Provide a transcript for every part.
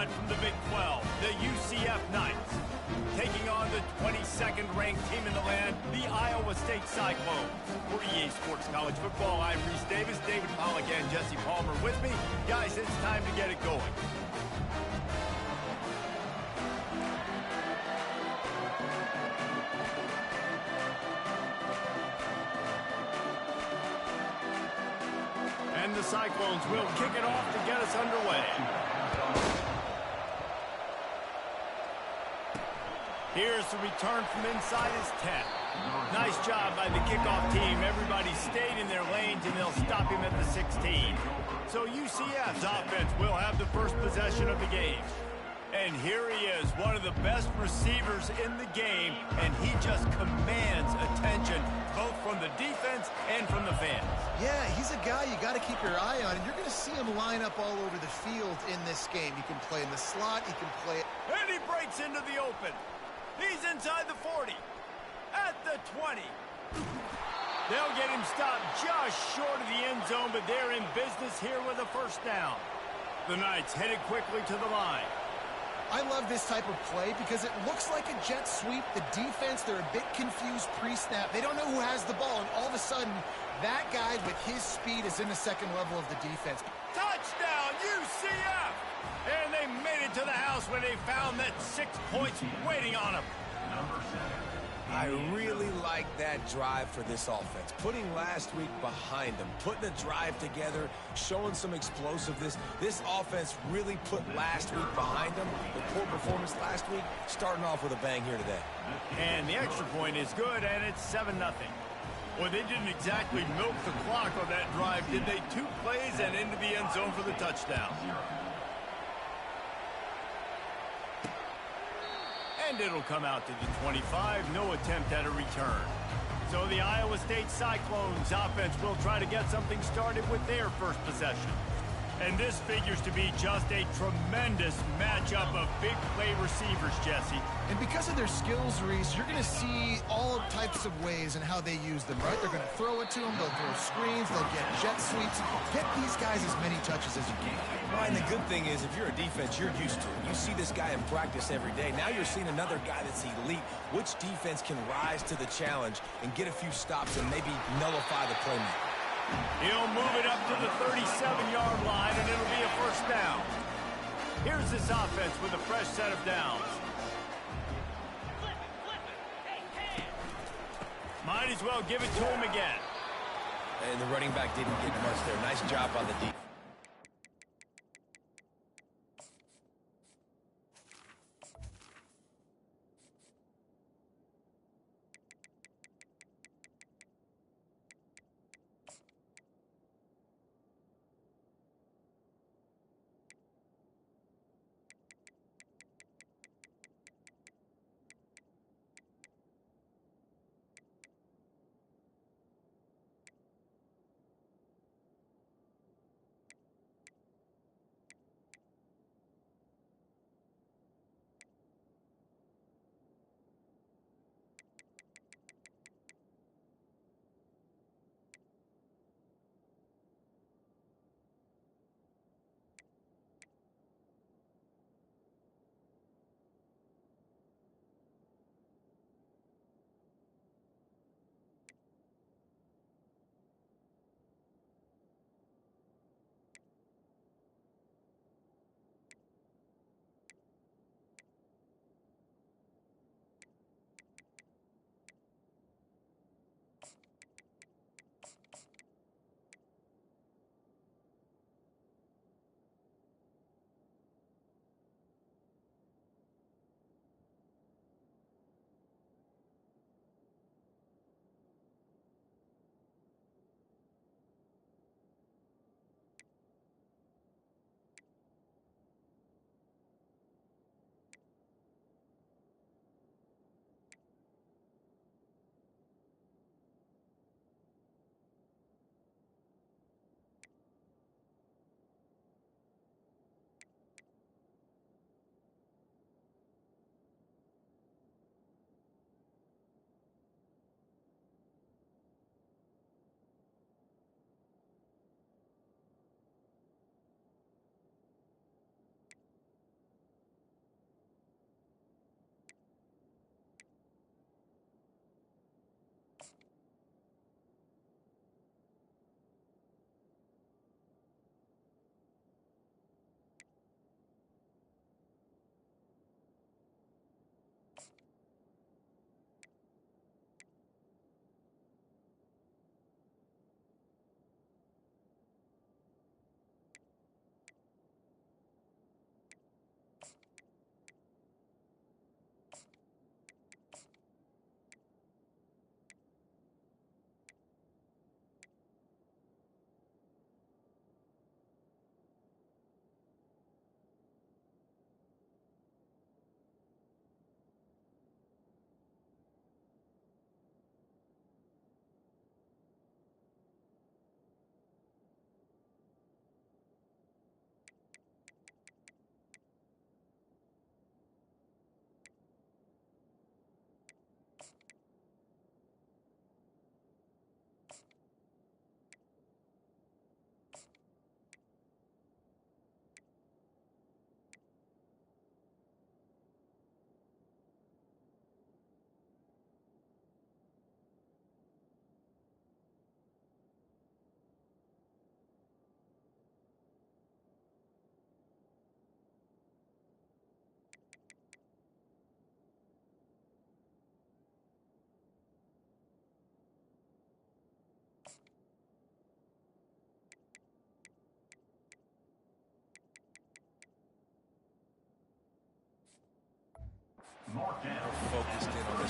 side from the Big 12, the UCF Knights, taking on the 22nd ranked team in the land, the Iowa State Cyclones. For EA Sports College Football, I'm Reese Davis, David Pollack, and Jesse Palmer with me. Guys, it's time to get it going. And the Cyclones will kick it off to get us underway. Here's the return from inside his 10. Nice job by the kickoff team. Everybody stayed in their lanes, and they'll stop him at the 16. So UCF's offense will have the first possession of the game. And here he is, one of the best receivers in the game, and he just commands attention, both from the defense and from the fans. Yeah, he's a guy you got to keep your eye on, and you're going to see him line up all over the field in this game. He can play in the slot, he can play... And he breaks into the open. He's inside the 40, at the 20. They'll get him stopped just short of the end zone, but they're in business here with a first down. The Knights headed quickly to the line. I love this type of play because it looks like a jet sweep. The defense, they're a bit confused pre-snap. They don't know who has the ball, and all of a sudden, that guy with his speed is in the second level of the defense. Touchdown, UCF! And they made it to the house when they found that 6 points waiting on them. I really like that drive for this offense. Putting last week behind them, putting a drive together, showing some explosiveness. This offense really put last week behind them. The poor performance last week, starting off with a bang here today. And the extra point is good, and it's 7-0. Well, they didn't exactly milk the clock on that drive, did they? 2 plays and into the end zone for the touchdown. And it'll come out to the 25, no attempt at a return. So the Iowa State Cyclones offense will try to get something started with their first possession. And this figures to be just a tremendous matchup of big play receivers, Jesse. And because of their skills, Reese, you're going to see all types of ways in how they use them, right? They're going to throw it to them, they'll throw screens, they'll get jet sweeps. Get these guys as many touches as you can. Well, and the good thing is, if you're a defense, you're used to it. You see this guy in practice every day. Now you're seeing another guy that's elite. Which defense can rise to the challenge and get a few stops and maybe nullify the playmaker? He'll move it up to the 37-yard line, and it'll be a first down. Here's this offense with a fresh set of downs. Might as well give it to him again. And the running back didn't get much there. Nice job on the defense.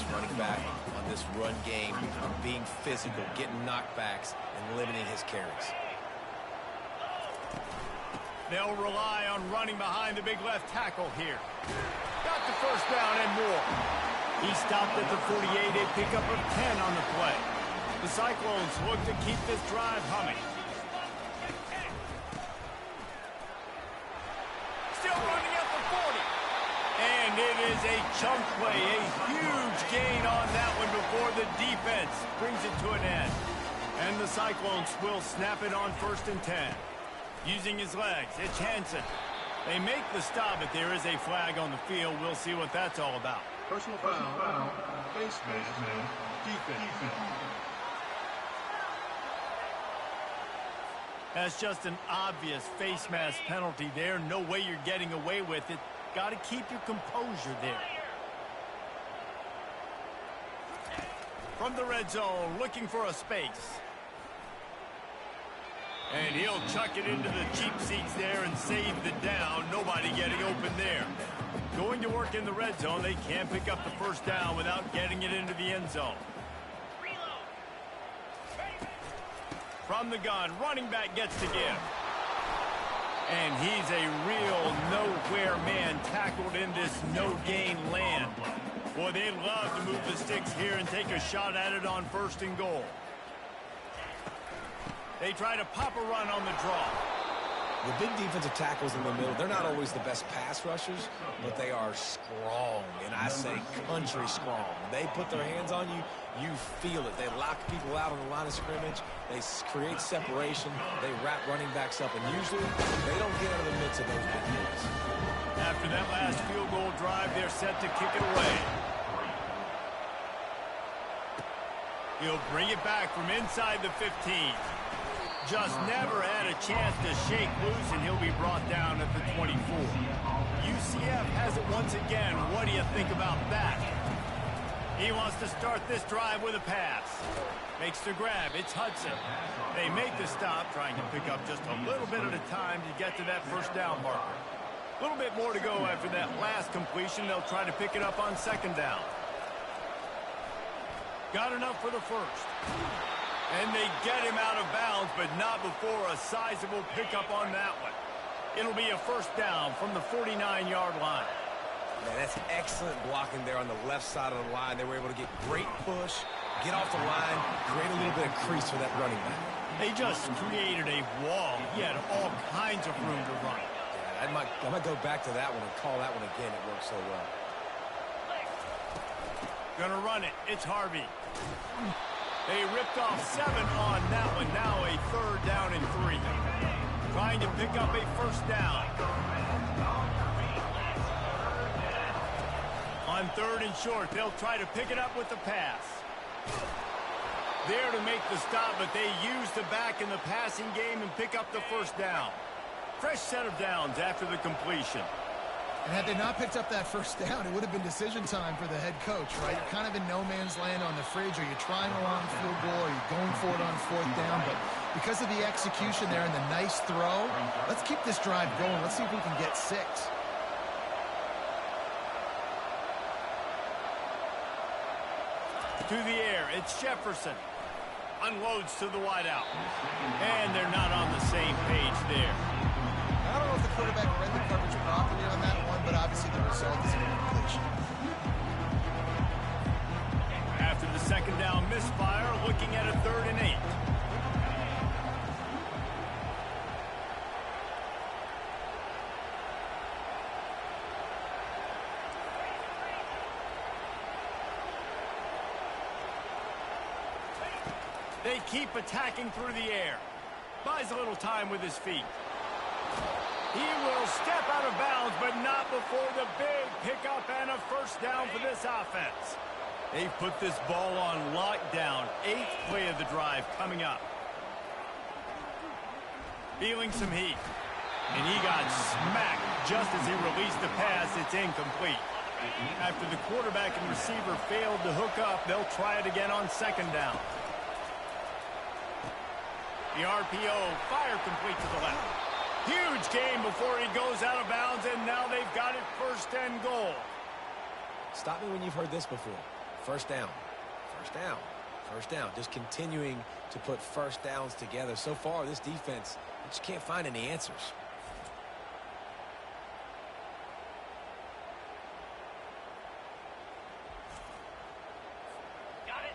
this running back on this run game, being physical, getting knockbacks, and limiting his carries. They'll rely on running behind the big left tackle here. Got the first down and more. He stopped at the 48, a pickup of 10 on the play. The Cyclones look to keep this drive humming. Still running at the 40. And it is a chunk play, a huge gain on that one before the defense brings it to an end. And the Cyclones will snap it on 1st and 10. Using his legs, it's Hansen. They make the stop, but there is a flag on the field. We'll see what that's all about. Personal foul, face mask, defense. That's just an obvious face mask penalty there. No way you're getting away with it. Got to keep your composure there. From the red zone, looking for a space. And he'll chuck it into the cheap seats there and save the down. Nobody getting open there. Going to work in the red zone, they can't pick up the first down without getting it into the end zone. From the gun, running back gets to give. And he's a real nowhere man tackled in this no-gain land. Boy, they'd love to move the sticks here and take a shot at it on 1st and goal. They try to pop a run on the draw. The big defensive tackles in the middle, they're not always the best pass rushers, but they are strong, and I say country strong. They put their hands on you, you feel it. They lock people out on the line of scrimmage. They create separation. They wrap running backs up, and usually they don't get out of the midst of those big plays. After that last field goal drive, they're set to kick it away. He'll bring it back from inside the 15. Just never had a chance to shake loose, and he'll be brought down at the 24. UCF has it once again. What do you think about that? He wants to start this drive with a pass. Makes the grab. It's Hudson. They make the stop, trying to pick up just a little bit at a time to get to that first down marker. A little bit more to go after that last completion. They'll try to pick it up on 2nd down. Got enough for the first. And they get him out of bounds, but not before a sizable pickup on that one. It'll be a first down from the 49-yard line. Man, that's excellent blocking there on the left side of the line. They were able to get great push, get off the line, create a little bit of crease for that running back. They just created a wall. He had all kinds of room to run. Yeah, I might go back to that one and call that one again. It worked so well. Gonna run it. It's Harvey. They ripped off 7 on that one. Now a 3rd down and 3. Trying to pick up a first down. On 3rd and short, they'll try to pick it up with the pass. There to make the stop, but they use the back in the passing game and pick up the first down. Fresh set of downs after the completion. And had they not picked up that first down, it would have been decision time for the head coach, right? You're kind of in no man's land on the fridge. Are you trying a long field goal? Are you going for it on 4th down? But because of the execution there and the nice throw, let's keep this drive going. Let's see if we can get 6. To the air, it's Jefferson. Unloads to the wideout. And they're not on the same page there. I don't know if the quarterback read the coverage properly on that one, but obviously the result is an incompletion. After the 2nd down misfire, looking at a 3rd and 8. They keep attacking through the air. Buys a little time with his feet. He will step out of bounds, but not before the big pickup and a first down for this offense. They've put this ball on lockdown. 8th play of the drive coming up. Feeling some heat. And he got smacked just as he released the pass. It's incomplete. After the quarterback and receiver failed to hook up, they'll try it again on 2nd down. The RPO, fire complete to the left. Huge gain before he goes out of bounds, and now they've got it 1st and goal. Stop me when you've heard this before. First down. First down. First down. Just continuing to put first downs together. So far, this defense just can't find any answers.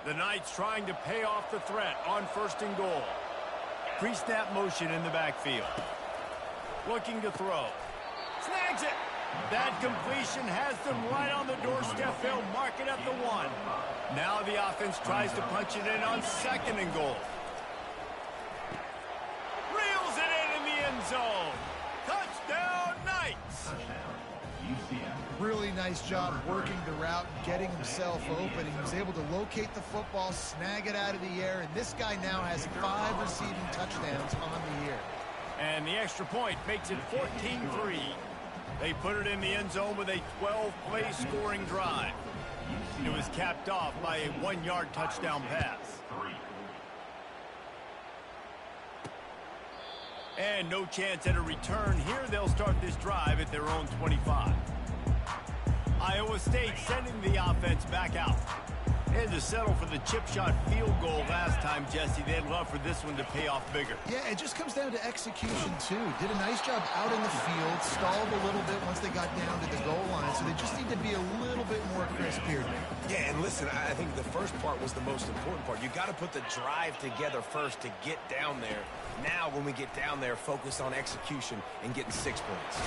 The Knights trying to pay off the threat on 1st and goal. Pre-snap motion in the backfield. Looking to throw. Snags it. That completion has them right on the doorstep. They'll mark it at the 1. Now the offense tries to punch it in on 2nd and goal. Reels it in the end zone. Touchdown, Knights. Really nice job working the route and getting himself open. He was able to locate the football, snag it out of the air, and this guy now has 5 receiving touchdowns on the year. And the extra point makes it 14-3. They put it in the end zone with a 12-play scoring drive. It was capped off by a 1-yard touchdown pass. And no chance at a return here. They'll start this drive at their own 25. Iowa State sending the offense back out. They had to settle for the chip shot field goal last time, Jesse. They'd love for this one to pay off bigger. Yeah, it just comes down to execution, too. Did a nice job out in the field, stalled a little bit once they got down to the goal line, so they just need to be a little bit more crisp here. Yeah, and listen, I think the first part was the most important part. You got to put the drive together first to get down there. Now, when we get down there, focus on execution and getting 6 points.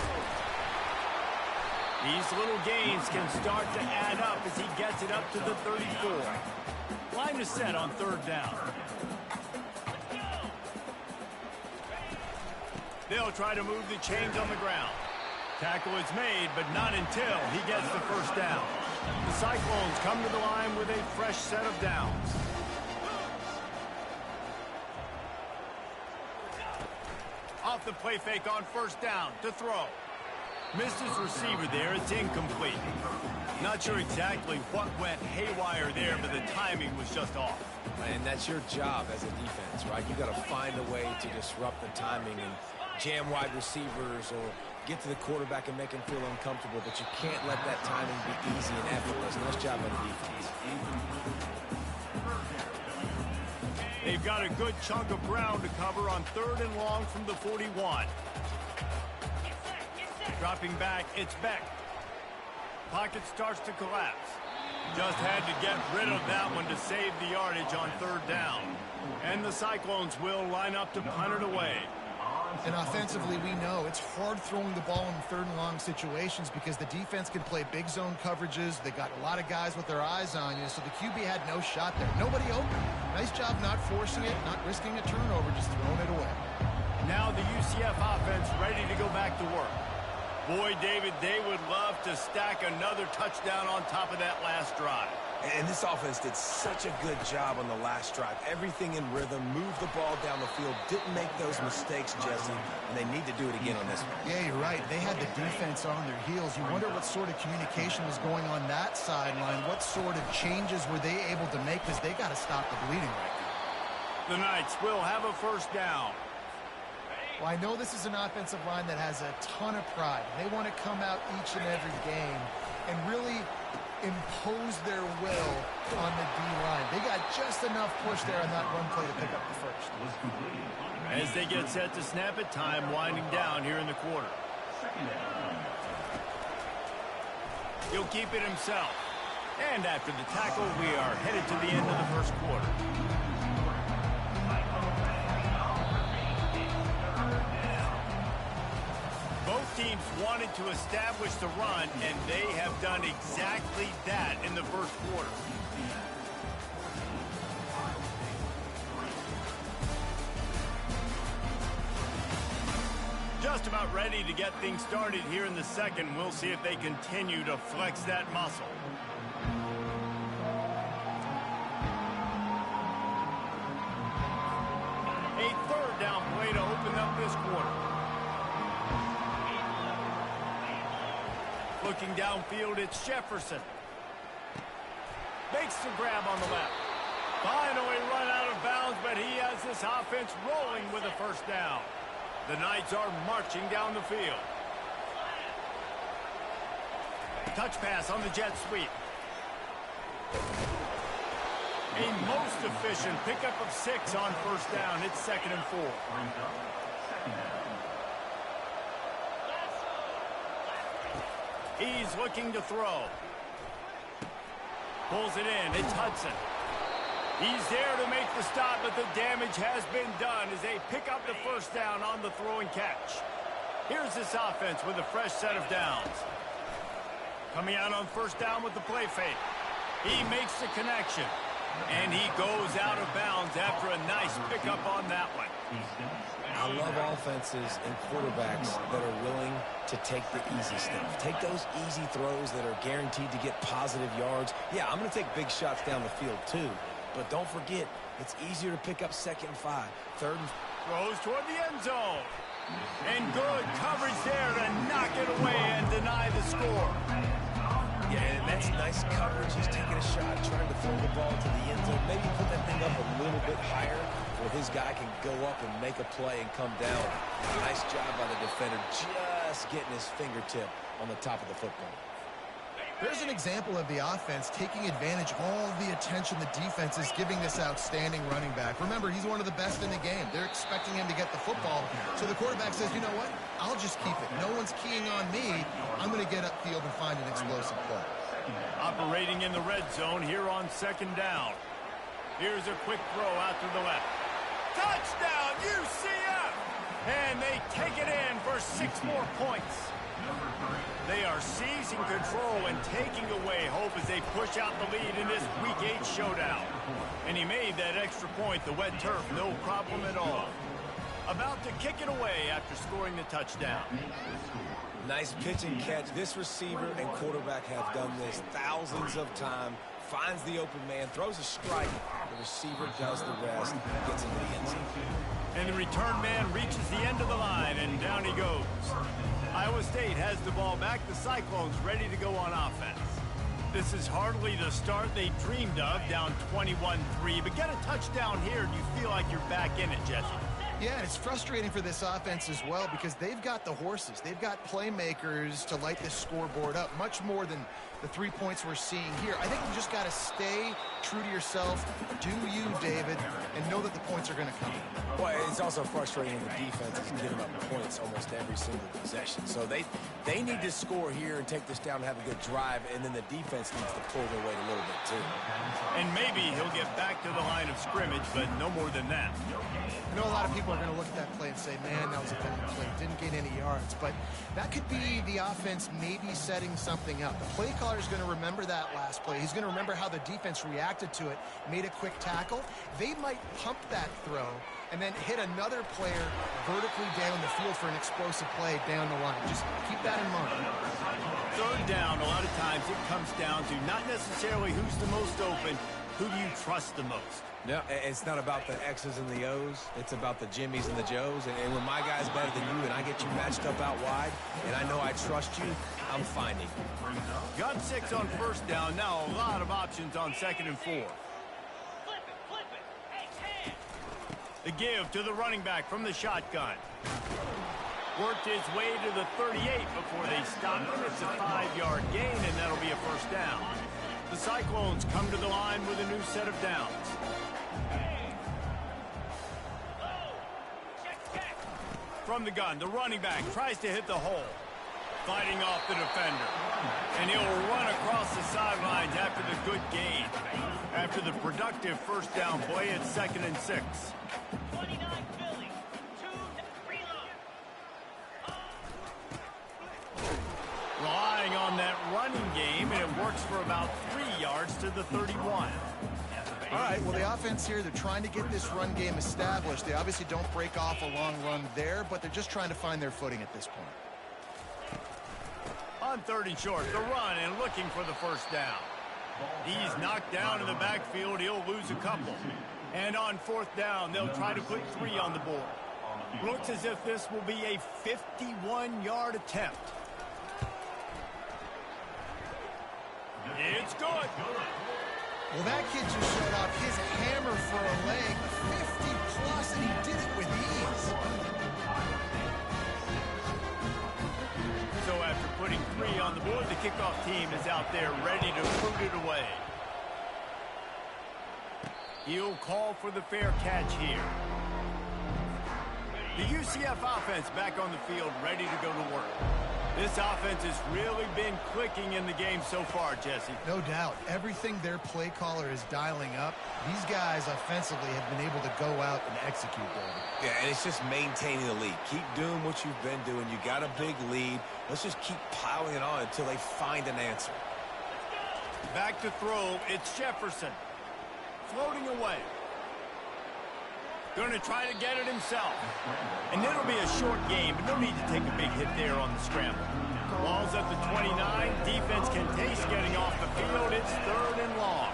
These little gains can start to add up as he gets it up to the 34. Line is set on 3rd down. They'll try to move the chains on the ground. Tackle is made, but not until he gets the 1st down. The Cyclones come to the line with a fresh set of downs. Off the play fake on 1st down to throw. Missed his receiver there. It's incomplete. Not sure exactly what went haywire there, but the timing was just off. And that's your job as a defense, right? You got to find a way to disrupt the timing and jam wide receivers or get to the quarterback and make him feel uncomfortable, but you can't let that timing be easy and effortless. Nice job by the defense. They've got a good chunk of ground to cover on 3rd and long from the 41. Dropping back, it's Beck. Pocket starts to collapse. Just had to get rid of that one to save the yardage on 3rd down. And the Cyclones will line up to punt it away. And offensively, we know it's hard throwing the ball in 3rd and long situations because the defense can play big zone coverages. They got a lot of guys with their eyes on you, so the QB had no shot there. Nobody open. Nice job not forcing it, not risking a turnover, just throwing it away. Now the UCF offense ready to go back to work. Boy, David, they would love to stack another touchdown on top of that last drive. And this offense did such a good job on the last drive. Everything in rhythm, moved the ball down the field, didn't make those mistakes, Jesse, and they need to do it again on this one. Yeah, you're right. They had the defense on their heels. You wonder what sort of communication was going on that sideline. What sort of changes were they able to make because they got to stop the bleeding right now. The Knights will have a 1st down. Well, I know this is an offensive line that has a ton of pride. They want to come out each and every game and really impose their will on the D-line. They got just enough push there on that run play to pick up the 1st. As they get set to snap it, time winding down here in the quarter. He'll keep it himself. And after the tackle, we are headed to the end of the 1st quarter. Both teams wanted to establish the run, and they have done exactly that in the 1st quarter. Just about ready to get things started here in the 2nd. We'll see if they continue to flex that muscle. A 3rd down play to open up this quarter. Looking downfield, it's Jefferson. Makes the grab on the left. Finally run out of bounds, but he has this offense rolling with a 1st down. The Knights are marching down the field. Touch pass on the jet sweep. A most efficient pickup of 6 on first down. It's 2nd and 4. He's looking to throw. Pulls it in. It's Hudson. He's there to make the stop, but the damage has been done as they pick up the first down on the throw and catch. Here's this offense with a fresh set of downs. Coming out on first down with the play fake. He makes the connection. And he goes out of bounds after a nice pickup on that one. I love offenses and quarterbacks that are willing to take the easy stuff. Take those easy throws that are guaranteed to get positive yards. Yeah, I'm going to take big shots down the field too. But don't forget, it's easier to pick up 2nd and 5. 3rd and... Throws toward the end zone. And good coverage there to knock it away and deny the score. Yeah, and that's nice coverage. He's taking a shot, trying to throw the ball to the end zone. Maybe put that thing up a little bit higher where his guy can go up and make a play and come down. Nice job by the defender, just getting his fingertip on the top of the football. There's an example of the offense taking advantage of all the attention the defense is giving this outstanding running back. Remember, he's one of the best in the game. They're expecting him to get the football. So the quarterback says, you know what? I'll just keep it. No one's keying on me. I'm going to get upfield and find an explosive play. Operating in the red zone here on 2nd down. Here's a quick throw out to the left. Touchdown, UCF! And they take it in for 6 more points. They are seizing control and taking away hope as they push out the lead in this Week 8 showdown. And he made that extra point, the wet turf, no problem at all. About to kick it away after scoring the touchdown. Nice pitch and catch. This receiver and quarterback have done this thousands of times. Finds the open man, throws a strike. The receiver does the rest, gets into the end zone. And the return man reaches the end of the line, and down he goes. Iowa State has the ball back. The Cyclones ready to go on offense. This is hardly the start they dreamed of, down 21-3. But get a touchdown here, and you feel like you're back in it, Jesse. Yeah, and it's frustrating for this offense as well because they've got the horses. They've got playmakers to light this scoreboard up, much more than the 3 points we're seeing here. I think you just got to stay true to yourself, do you, David, and know that the points are going to come. Well, it's also frustrating when the defense is giving up points almost every single possession. So they need to score here and take this down and have a good drive, and then the defense needs to pull their weight a little bit too. And maybe he'll get back to the line of scrimmage, but no more than that. I know a lot of people are going to look at that play and say, man, that was a bad play. Didn't gain any yards. But that could be the offense maybe setting something up. The play caller is going to remember that last play. He's going to remember how the defense reacted to it, made a quick tackle. They might pump that throw and then hit another player vertically down the field for an explosive play down the line. Just keep that in mind. 3rd down, a lot of times it comes down to not necessarily who's the most open, who do you trust the most? Yeah, it's not about the X's and the O's. It's about the Jimmies and the Joes. And when my guy's better than you and I get you matched up out wide and I know I trust you, I'm finding. Got 6 on first down. Now a lot of options on 2nd and 4. The give to the running back from the shotgun. Worked his way to the 38 before they stopped him. It's a 5-yard gain, and that'll be a first down. The Cyclones come to the line with a new set of downs. From the gun, the running back tries to hit the hole. Fighting off the defender. And he'll run across the sidelines after the good gain. After the productive first down play, it's 2nd and 6. 29 Philly. 2 reload. Relying on that running game, and it works for about 3 yards to the 31. All right, well, the offense here, they're trying to get this run game established. They obviously don't break off a long run there, but they're just trying to find their footing at this point. On 3rd and short, the run and looking for the first down. He's knocked down in the backfield. He'll lose a couple. And on 4th down, they'll try to put 3 on the board. Looks as if this will be a 51-yard attempt. It's good. Well, that kid just showed off his hammer for a leg, 50-plus, and he did it with ease. So after putting 3 on the board, the kickoff team is out there ready to put it away. He'll call for the fair catch here. The UCF offense back on the field, ready to go to work. This offense has really been clicking in the game so far, Jesse. No doubt. Everything their play caller is dialing up, these guys offensively have been able to go out and execute, David. Yeah, and it's just maintaining the lead. Keep doing what you've been doing. You got a big lead. Let's just keep piling it on until they find an answer. Back to throw, it's Jefferson. Floating away. Going to try to get it himself. And it'll be a short game, but no need to take a big hit there on the scramble. Ball's at the 29. Defense can taste getting off the field. It's 3rd and long.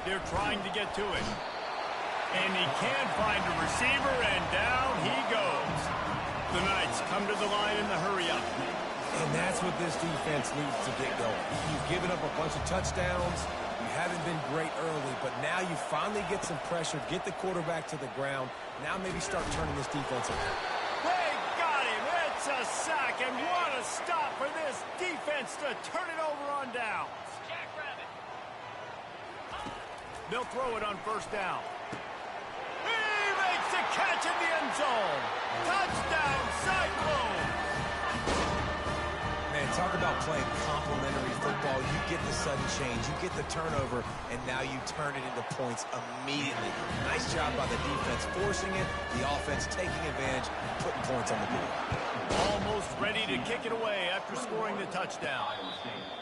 They're trying to get to it. And he can find a receiver, and down he goes. The Knights come to the line in the hurry-up. And that's what this defense needs to get going. You've given up a bunch of touchdowns. You haven't been great early, but now you finally get some pressure, get the quarterback to the ground. Now maybe start turning this defense around. They got him. It's a sack, and what a stop for this defense to turn it over on downs. Jackrabbit. They'll throw it on 1st down. He makes the catch in the end zone. Touchdown, Cyclone. Man, talk about playing complementary football. You get the sudden change, you get the turnover, and now you turn it into points immediately. Nice job by the defense forcing it, the offense taking advantage, putting points on the board. Almost ready to kick it away after scoring the touchdown.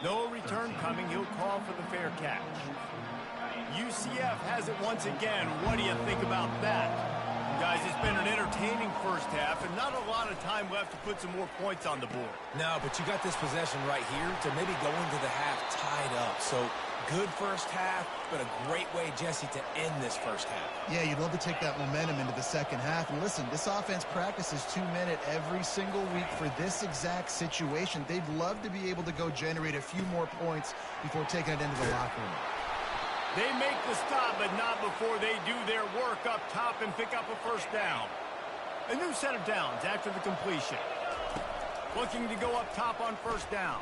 No return coming. He'll call for the fair catch. UCF has it once again. What do you think about that? Guys, it's been an entertaining first half and not a lot of time left to put some more points on the board. No, but you got this possession right here to maybe go into the half tied up. So good first half, but a great way, Jesse, to end this first half. Yeah, you'd love to take that momentum into the second half. And listen, this offense practices 2-minute every single week for this exact situation. They'd love to be able to go generate a few more points before taking it into the locker room. They make the stop, but not before they do their work up top and pick up a 1st down. A new set of downs after the completion. Looking to go up top on 1st down.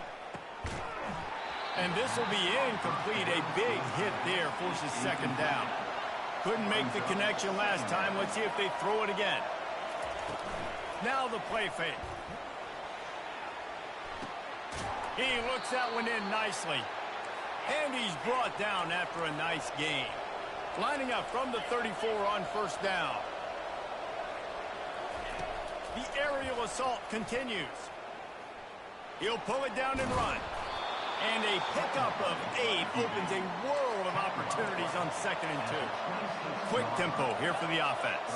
And this will be incomplete. A big hit there forces 2nd down. Couldn't make the connection last time. Let's see if they throw it again. Now the play fake. He looks that one in nicely. And he's brought down after a nice gain. Lining up from the 34 on 1st down. The aerial assault continues. He'll pull it down and run. And a pickup of 8 opens a world of opportunities on 2nd and 2. Quick tempo here for the offense.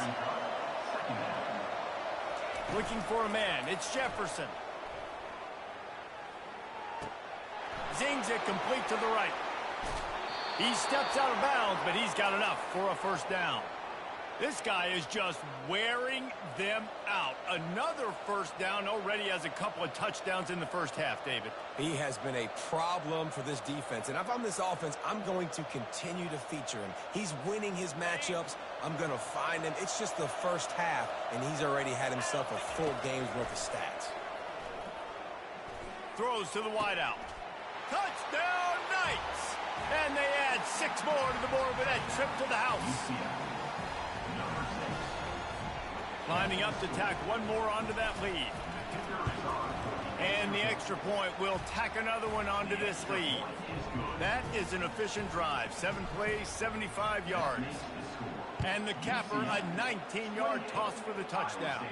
Looking for a man. It's Jefferson. Zings it complete to the right. He steps out of bounds, but he's got enough for a 1st down. This guy is just wearing them out. Another 1st down, already has a couple of touchdowns in the first half, David. He has been a problem for this defense, and if I'm this offense, I'm going to continue to feature him. He's winning his matchups. I'm going to find him. It's just the first half, and he's already had himself a full game's worth of stats. Throws to the wideout. Touchdown, Knights! And they add 6 more to the board with that trip to the house. Lining up to tack one more onto that lead. And the extra point will tack another one onto this lead. That is an efficient drive. 7 plays, 75 yards. And the capper, a 19-yard toss for the touchdown.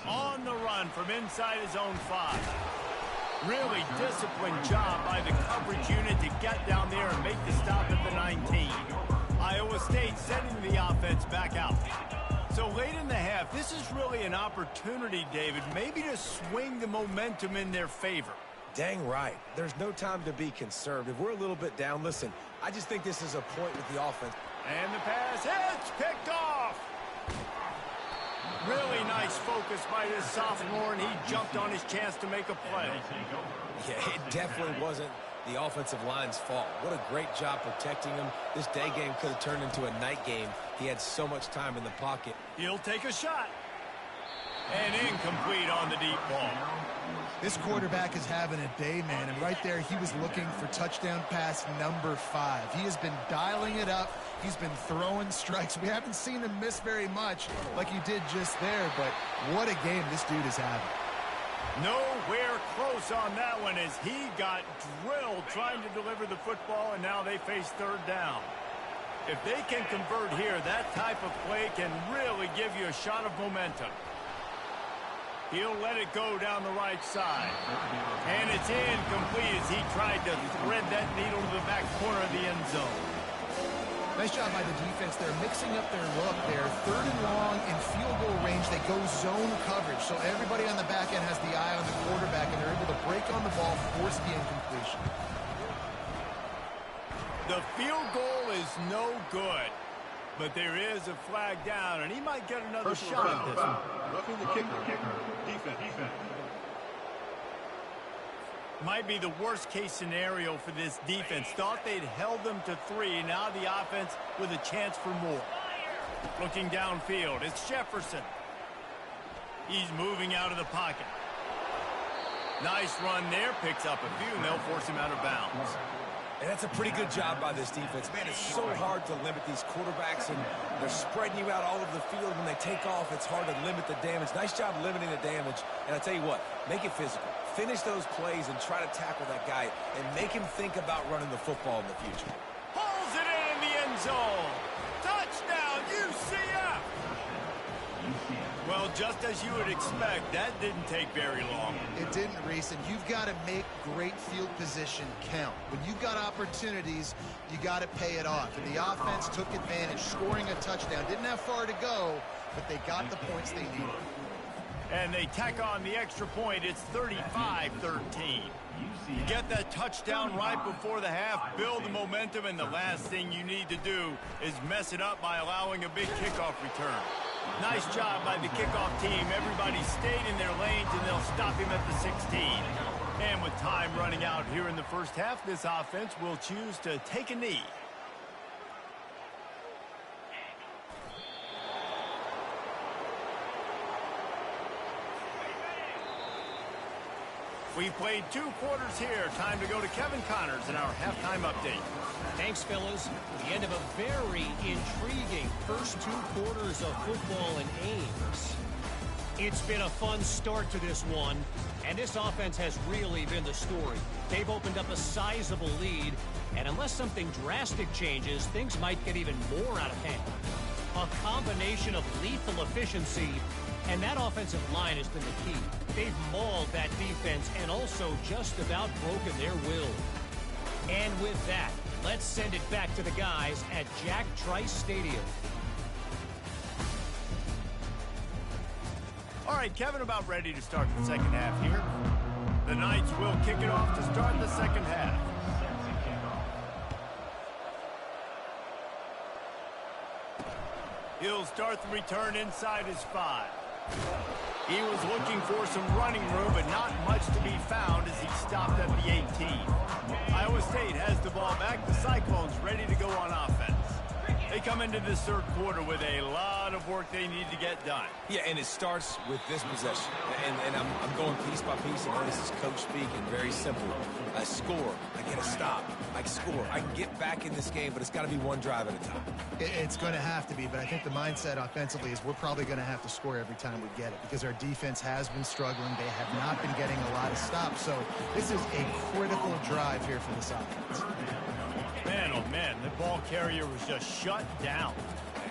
On the run from inside his own 5. Really disciplined job by the coverage unit to get down there and make the stop at the 19. Iowa State sending the offense back out. So late in the half, this is really an opportunity, David, maybe to swing the momentum in their favor. Dang right. There's no time to be conservative. We're a little bit down. Listen, I just think this is a point with the offense. And the pass, it's picked off. Really nice focus by this sophomore, and he jumped on his chance to make a play. Yeah, it definitely wasn't the offensive line's fault. What a great job protecting him. This day game could have turned into a night game. He had so much time in the pocket. He'll take a shot. And incomplete on the deep ball. This quarterback is having a day, man, and right there he was looking for touchdown pass number 5. He has been dialing it up. He's been throwing strikes. We haven't seen him miss very much like he did just there, but what a game this dude is having. Nowhere close on that one as he got drilled trying to deliver the football, and now they face third down. If they can convert here, that type of play can really give you a shot of momentum. He'll let it go down the right side. And it's incomplete as he tried to thread that needle to the back corner of the end zone. Nice job by the defense. They're mixing up their look there. 3rd and long in field goal range. They go zone coverage. So everybody on the back end has the eye on the quarterback, and they're able to break on the ball, force the incompletion. The field goal is no good. But there is a flag down, and he might get another shot at this one. Roughing the kicker. Defense. Might be the worst-case scenario for this defense. Thought they'd held them to 3. Now the offense with a chance for more. Looking downfield, it's Jefferson. He's moving out of the pocket. Nice run there. Picks up a few, and they'll force him out of bounds. And that's a pretty good job by this defense. Man, it's so hard to limit these quarterbacks, and they're spreading you out all over the field. When they take off, it's hard to limit the damage. Nice job limiting the damage. And I tell you what, make it physical. Finish those plays and try to tackle that guy and make him think about running the football in the future. Pulls it in the end zone. Touchdown, UCF! Well, just as you would expect, that didn't take very long. It didn't, Reese, and you've got to make great field position count. When you've got opportunities, you got to pay it off. And the offense took advantage, scoring a touchdown. Didn't have far to go, but they got the points they needed. And they tack on the extra point. It's 35-13. Get that touchdown right before the half, build the momentum, and the last thing you need to do is mess it up by allowing a big kickoff return. Nice job by the kickoff team. Everybody stayed in their lanes, and they'll stop him at the 16. And with time running out here in the first half, this offense will choose to take a knee. We played 2 quarters here. Time to go to Kevin Connors in our halftime update. Thanks, fellas. The end of a very intriguing first 2 quarters of football in Ames. It's been a fun start to this one, and this offense has really been the story. They've opened up a sizable lead, and unless something drastic changes, things might get even more out of hand. A combination of lethal efficiency, and that offensive line has been the key. They've mauled that defense and also just about broken their will. And with that, let's send it back to the guys at Jack Trice Stadium. All right, Kevin, about ready to start the second half here. The Knights will kick it off to start the second half. He'll start the return inside his 5. He was looking for some running room, but not much to be found as he stopped at the 18. Iowa State has the ball back. The Cyclones ready to go on offense. They come into this third quarter with a lot of work they need to get done. Yeah, and it starts with this possession. And I'm going piece by piece. And this is coach speaking, very simple. I score. I get a stop. I score. I can get back in this game, but it's got to be one drive at a time. It's going to have to be, but I think the mindset offensively is we're probably going to have to score every time we get it because our defense has been struggling. They have not been getting a lot of stops. So this is a critical drive here for this offense. Man, oh man, the ball carrier was just shut down.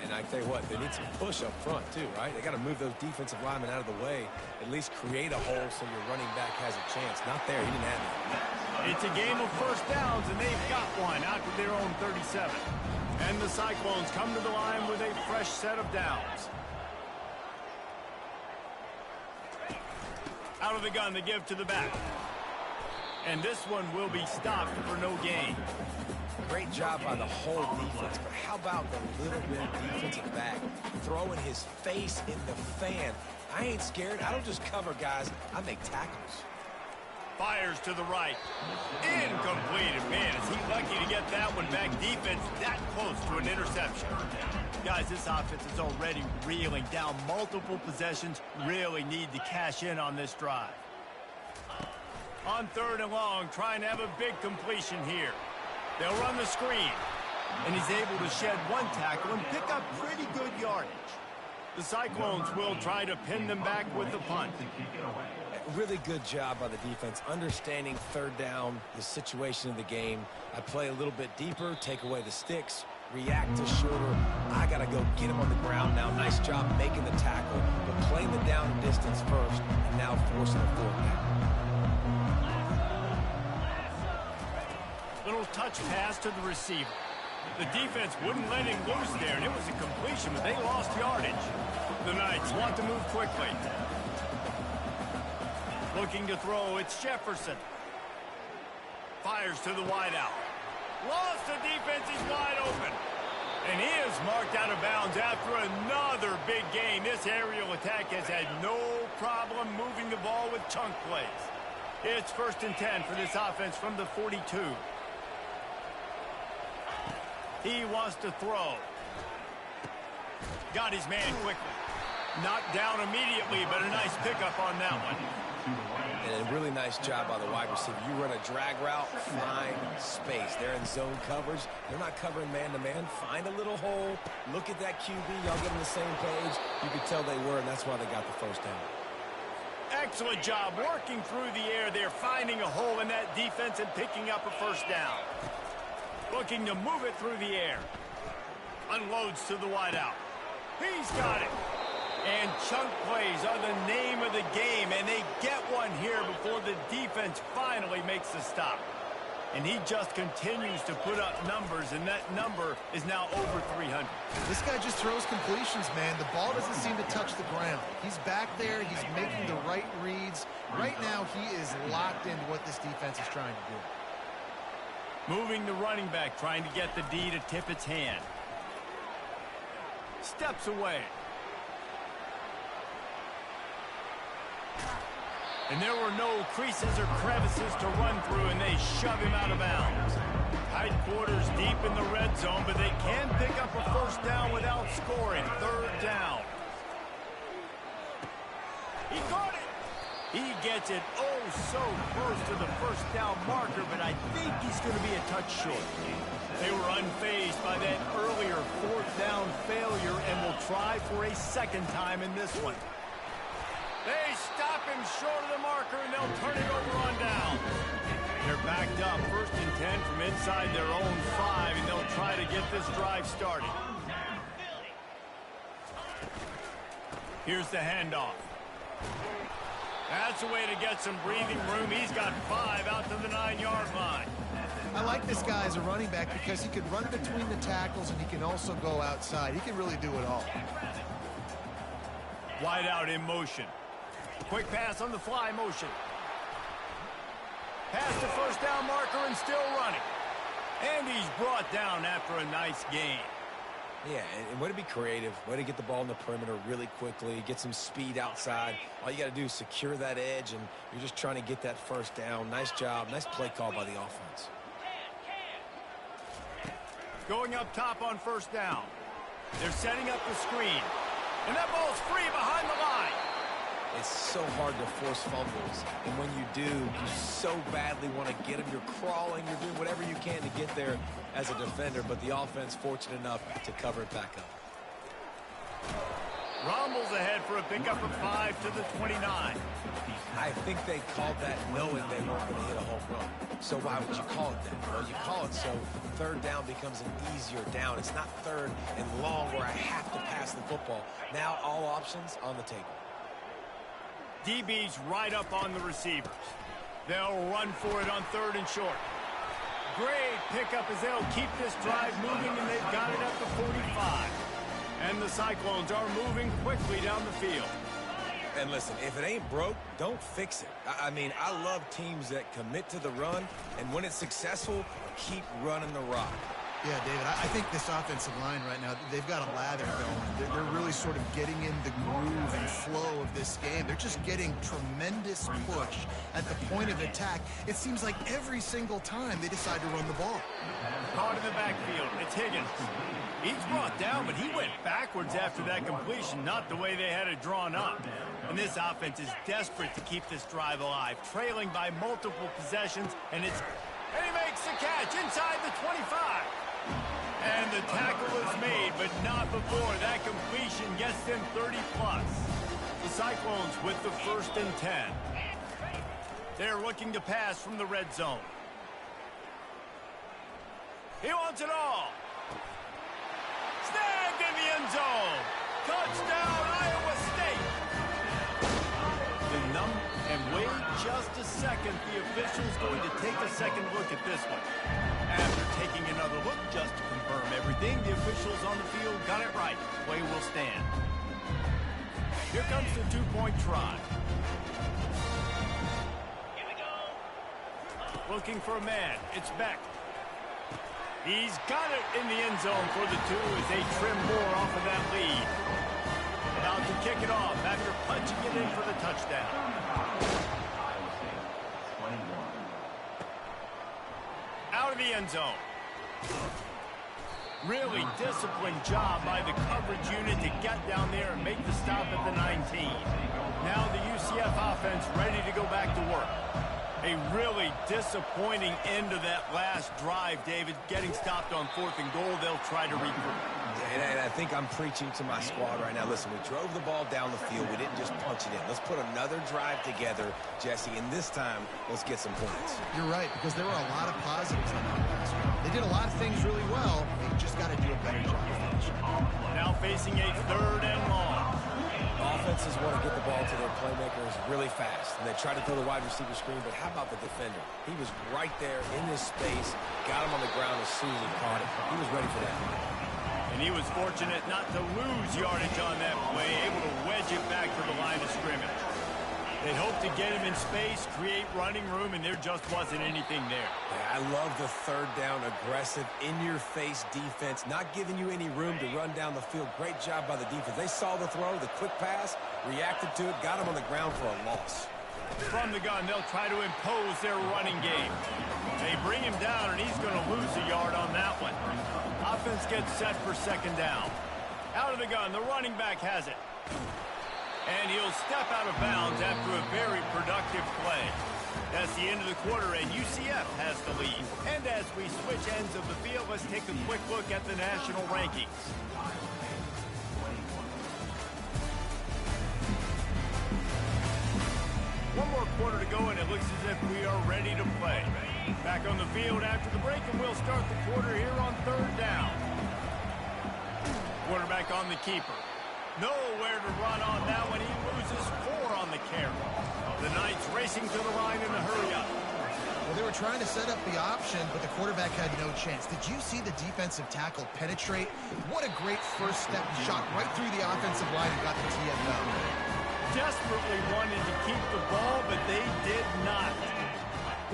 And I tell you what, they need some push up front too, right? They got to move those defensive linemen out of the way, at least create a hole so your running back has a chance. Not there, he didn't have it. It's a game of first downs, and they've got one out to their own 37. And the Cyclones come to the line with a fresh set of downs. Out of the gun, they give to the back. And this one will be stopped for no gain. Great job by the whole defense, but how about the little bit defensive back throwing his face in the fan? I ain't scared. I don't just cover guys. I make tackles. Fires to the right. Incomplete. Man, is he lucky to get that one back. Defense that close to an interception. Guys, this offense is already reeling down multiple possessions. Really need to cash in on this drive. On 3rd and long, trying to have a big completion here. They'll run the screen. And he's able to shed one tackle and pick up pretty good yardage. The Cyclones will try to pin them back with the punt. Really good job by the defense, understanding 3rd down, the situation of the game. I play a little bit deeper, take away the sticks, react to shorter. I got to go get him on the ground now. Nice job making the tackle, but playing the down and distance first, and now forcing a 4th down. Little touch pass to the receiver. The defense wouldn't let him loose there, and it was a completion, but they lost yardage. The Knights want to move quickly. Looking to throw, it's Jefferson. Fires to the wideout. Lost the defense, he's wide open. And he is marked out of bounds after another big gain. This aerial attack has had no problem moving the ball with chunk plays. It's 1st and 10 for this offense from the 42. He wants to throw. Got his man quickly. Knocked down immediately, but a nice pickup on that one. And a really nice job by the wide receiver. You run a drag route, find space. They're in zone coverage. They're not covering man-to-man. Find a little hole. Look at that QB. Y'all get on the same page. You could tell they were, and that's why they got the 1st down. Excellent job working through the air there, finding a hole in that defense and picking up a 1st down. Looking to move it through the air. Unloads to the wideout. He's got it. And chunk plays are the name of the game, and they get one here before the defense finally makes the stop. And he just continues to put up numbers, and that number is now over 300. This guy just throws completions, man. The ball doesn't seem to touch the ground. He's back there. He's making the right reads. Right now, he is locked into what this defense is trying to do. Moving the running back, trying to get the D to tip its hand. Steps away. And there were no creases or crevices to run through, and they shove him out of bounds. Tight quarters deep in the red zone, but they can pick up a 1st down without scoring. 3rd down. He got it. He gets it oh so close to the 1st down marker, but I think he's going to be a touch short. They were unfazed by that earlier 4th down failure and will try for a 2nd time in this one. They stop him short of the marker, and they'll turn it over on down. They're backed up, 1st and 10 from inside their own 5, and they'll try to get this drive started. Here's the handoff. That's a way to get some breathing room. He's got 5 out to the 9-yard line. I like this guy as a running back because he can run between the tackles, and he can also go outside. He can really do it all. Wide out in motion. Quick pass on the fly motion. Past the 1st down marker and still running. And he's brought down after a nice gain. Yeah, and way to be creative, way to get the ball in the perimeter really quickly, get some speed outside. All you got to do is secure that edge, and you're just trying to get that 1st down. Nice job, nice play call by the offense. Going up top on 1st down. They're setting up the screen. And that ball's free behind the line. It's so hard to force fumbles, and when you do, you so badly want to get them. You're crawling, you're doing whatever you can to get there as a defender, but the offense fortunate enough to cover it back up. Rumbles ahead for a pickup of 5 to the 29. I think they called that knowing they weren't going to hit a home run. So why would you call it that? Well, you call it so 3rd down becomes an easier down. It's not 3rd and long where I have to pass the football. Now all options on the table. DB's right up on the receivers. They'll run for it on 3rd and short. Great pickup as they'll keep this drive moving, and they've got it up to 45. And the Cyclones are moving quickly down the field. And listen, if it ain't broke, don't fix it. I mean, I love teams that commit to the run, and when it's successful, keep running the rock. Yeah, David, I think this offensive line right now, they've got a lather going. They're really sort of getting in the groove and flow of this game. They're just getting tremendous push at the point of attack. It seems like every single time they decide to run the ball. Caught in the backfield. It's Higgins. He's brought down, but he went backwards after that completion, not the way they had it drawn up. And this offense is desperate to keep this drive alive, trailing by multiple possessions, and he makes the catch inside the 25. And the tackle is made, but not before that completion gets them 30+. The Cyclones with the 1st and 10. They're looking to pass from the red zone. He wants it all. Snagged in the end zone. Touchdown, Iowa State. And wait just a second. The official's going to take a second look at this one. After taking another look just to confirm everything, the officials on the field got it right. Play will stand. Here comes the 2-point try. Here we go. Looking for a man. It's Beck. He's got it in the end zone for the 2 as they trim more off of that lead. About to kick it off after punching it in for the touchdown. Out of the end zone. Really disciplined job by the coverage unit to get down there and make the stop at the 19. Now the UCF offense ready to go back to work. A really disappointing end of that last drive, David. Getting stopped on 4th and goal, they'll try to regroup. And I think I'm preaching to my squad right now. Listen, we drove the ball down the field. We didn't just punch it in. Let's put another drive together, Jesse, and this time, let's get some points. You're right, because there were a lot of positives on that last one. They did a lot of things really well. They just got to do a better job of finishing. Now facing a 3rd and long. Offenses want to get the ball to their playmakers really fast, and they try to throw the wide receiver screen, but how about the defender? He was right there in this space, got him on the ground as soon as he caught it. He was ready for that. And he was fortunate not to lose yardage on that play, able to wedge it back to the line of scrimmage. They hoped to get him in space, create running room, and there just wasn't anything there. Yeah, I love the 3rd down, aggressive, in-your-face defense, not giving you any room to run down the field. Great job by the defense. They saw the throw, the quick pass, reacted to it, got him on the ground for a loss. From the gun, they'll try to impose their running game. They bring him down, and he's going to lose a yard on that one. Offense gets set for 2nd down. Out of the gun, the running back has it. And he'll step out of bounds after a very productive play. That's the end of the quarter, and UCF has the lead. And as we switch ends of the field, let's take a quick look at the national rankings. One more quarter to go, and it looks as if we are ready to play. Back on the field after the break, and we'll start the quarter here on 3rd down. Quarterback on the keeper. Nowhere to run on that one. He loses 4 on the carry. The Knights racing to the line in a hurry-up. Well, they were trying to set up the option, but the quarterback had no chance. Did you see the defensive tackle penetrate? What a great first step. He shot right through the offensive line and got the TFL. Desperately wanted to keep the ball, but they did not.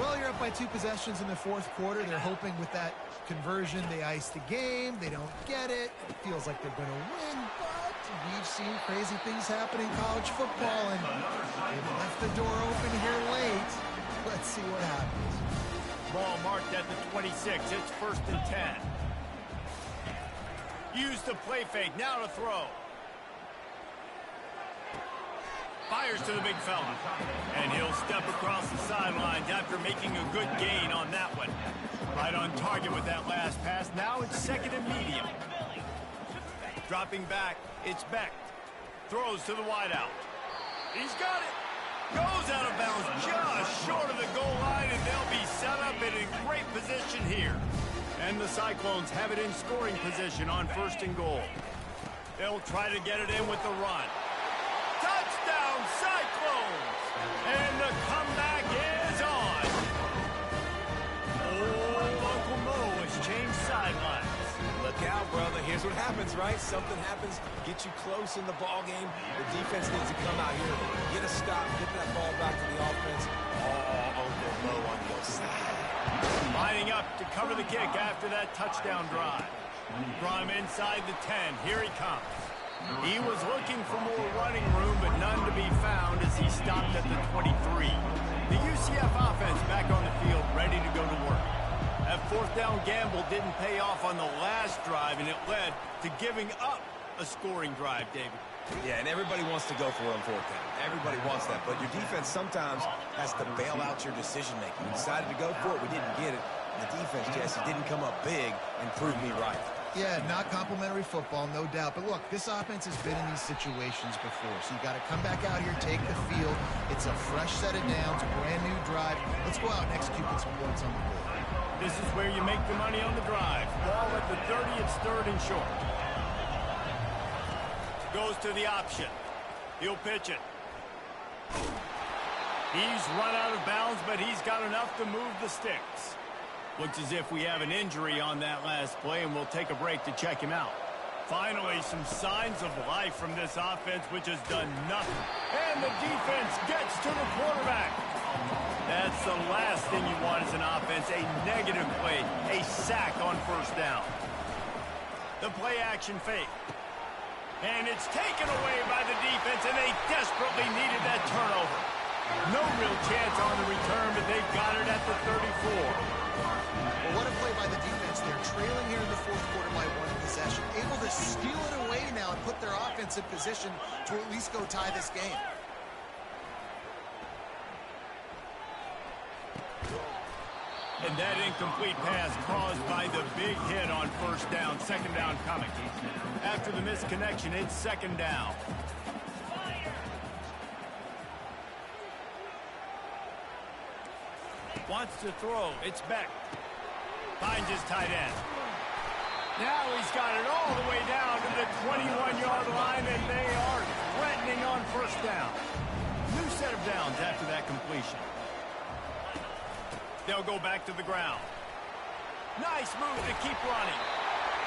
Well, you're up by 2 possessions in the 4th quarter. They're hoping with that conversion they ice the game. They don't get it. It feels like they're going to win, but we've seen crazy things happen in college football, and they've left the door open here late. Let's see what happens. Ball marked at the 26. It's 1st and 10. Use the play fake. Now to throw. Fires to the big fella. And he'll step across the sidelines after making a good gain on that one. Right on target with that last pass. Now it's 2nd and medium. Dropping back, it's Beck. Throws to the wideout. He's got it. Goes out of bounds just short of the goal line, and they'll be set up in a great position here. And the Cyclones have it in scoring position on 1st and goal. They'll try to get it in with the run. Touchdown, Cyclones! And the comeback is on. Oh, Uncle Mo has changed sidelines. Look out, brother. Here's what happens, right? Something happens, get you close in the ball game. The defense needs to come out here, get a stop, get that ball back to the offense. Oh, Uncle Mo on your side. Lining up up to cover the kick after that touchdown drive. From inside the 10, here he comes. He was looking for more running room, but none to be found as he stopped at the 23. The UCF offense back on the field, ready to go to work. That fourth down gamble didn't pay off on the last drive, and it led to giving up a scoring drive, David. Yeah, and everybody wants to go for it on fourth down. Everybody wants that, but your defense sometimes has to bail out your decision-making. We decided to go for it. We didn't get it. The defense, Jesse, didn't come up big and prove me right. Yeah, not complimentary football, no doubt. But look, this offense has been in these situations before. So you got to come back out here, take the field. It's a fresh set of downs, brand new drive. Let's go out and execute with some points on the board. This is where you make the money on the drive. Ball at the 30, it's third and short. Goes to the option. He'll pitch it. He's run out of bounds, but he's got enough to move the sticks. Looks as if we have an injury on that last play, and we'll take a break to check him out. Finally, some signs of life from this offense, which has done nothing. And the defense gets to the quarterback. That's the last thing you want as an offense, a negative play, a sack on first down. The play action fake. And it's taken away by the defense, and they desperately needed that turnover. No real chance on the return, but they've got it at the 34. Well, what a play by the defense. They're trailing here in the fourth quarter by one possession. Able to steal it away now and put their offense in position to at least go tie this game. And that incomplete pass caused by the big hit on first down. Second down coming. After the missed connection, it's second down. Wants to throw. It's Beck. Finds his tight end. Now he's got it all the way down to the 21-yard line, and they are threatening on first down. New set of downs after that completion. They'll go back to the ground. Nice move to keep running.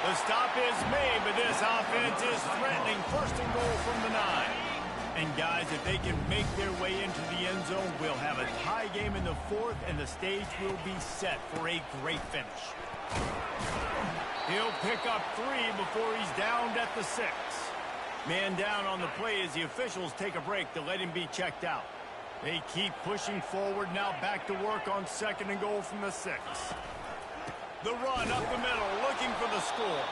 The stop is made, but this offense is threatening first and goal from the 9. And guys, if they can make their way into the end zone, we'll have a tie game in the fourth, and the stage will be set for a great finish. He'll pick up 3 before he's downed at the 6. Man down on the play as the officials take a break to let him be checked out. They keep pushing forward, now back to work on second and goal from the 6. The run up the middle, looking for the score.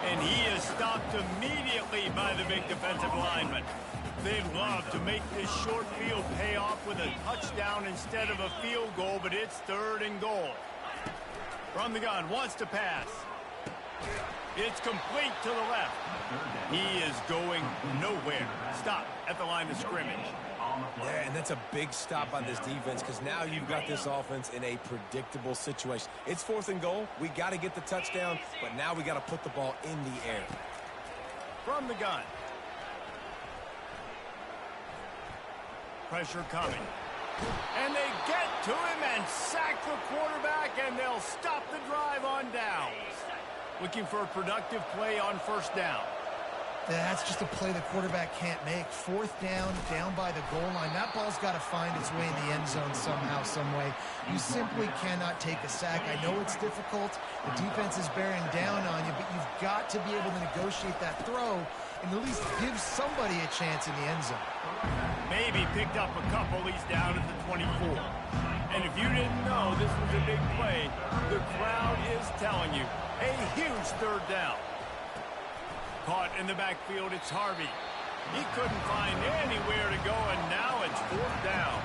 And he is stopped immediately by the big defensive lineman. They'd love to make this short field pay off with a touchdown instead of a field goal, but it's third and goal. From the gun, wants to pass. It's complete to the left. He is going nowhere. Stop at the line of scrimmage. Yeah, and that's a big stop on this defense because now you've got this offense in a predictable situation. It's fourth and goal. We got to get the touchdown, but now we got to put the ball in the air. From the gun. Pressure coming. And they get to him and sack the quarterback, and they'll stop the drive on downs. Looking for a productive play on first down. That's just a play the quarterback can't make. Fourth down, down by the goal line. That ball's got to find its way in the end zone somehow, some way. You simply cannot take a sack. I know it's difficult. The defense is bearing down on you, but you've got to be able to negotiate that throw and at least give somebody a chance in the end zone. Maybe picked up a couple. He's down at the 24. And if you didn't know this was a big play, the crowd is telling you. A huge third down. Caught in the backfield, it's Harvey. He couldn't find anywhere to go, and now it's fourth down.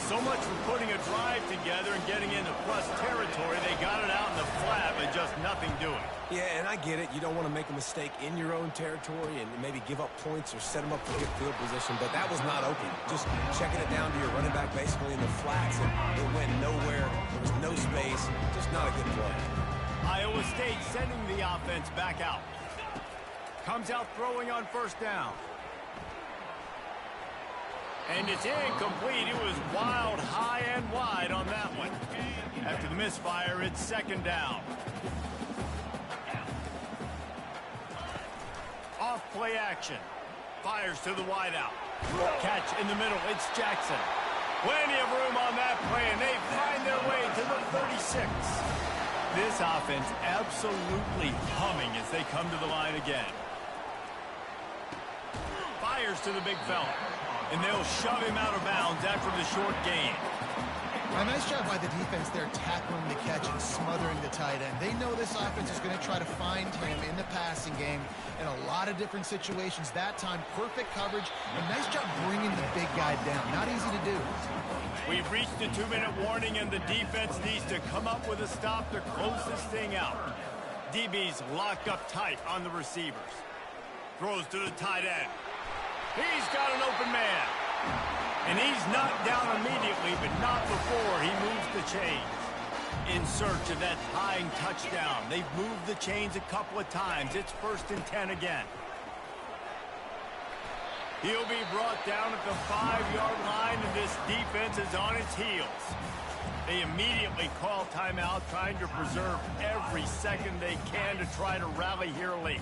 So much for putting a drive together and getting into plus territory. They got it out in the flat, but just nothing doing. Yeah, and I get it. You don't want to make a mistake in your own territory and maybe give up points or set them up for good field position, but that was not open. Just checking it down to your running back basically in the flats, and it went nowhere. There was no space. Just not a good play. Iowa State sending the offense back out. Comes out throwing on first down. And it's incomplete. It was wild, high and wide on that one. After the misfire, it's second down. Off play action. Fires to the wideout. Catch in the middle. It's Jackson. Plenty of room on that play, and they find their way to the 36. This offense absolutely humming as they come to the line again. Fires to the big fella. And they'll shove him out of bounds after the short gain. A nice job by the defense there tackling the catch and smothering the tight end. They know this offense is going to try to find him in the passing game in a lot of different situations. That time, perfect coverage, and nice job bringing the big guy down. Not easy to do. We've reached the 2-minute warning, and the defense needs to come up with a stop to close this thing out. DB's locked up tight on the receivers. Throws to the tight end. He's got an open man. And he's knocked down immediately, but not before he moves the chains. In search of that tying touchdown. They've moved the chains a couple of times. It's 1st and 10 again. He'll be brought down at the 5-yard line, and this defense is on its heels. They immediately call timeout, trying to preserve every second they can to try to rally here late.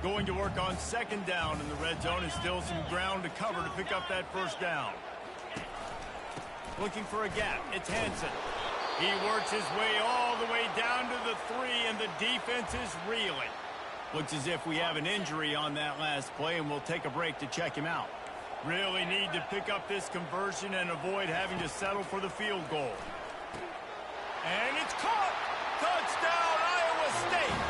Going to work on 2nd down in the red zone, and still some ground to cover to pick up that 1st down. Looking for a gap. It's Hansen. He works his way all the way down to the 3, and the defense is reeling. Looks as if we have an injury on that last play, and we'll take a break to check him out. Really need to pick up this conversion and avoid having to settle for the field goal. And it's caught! Touchdown, Iowa State!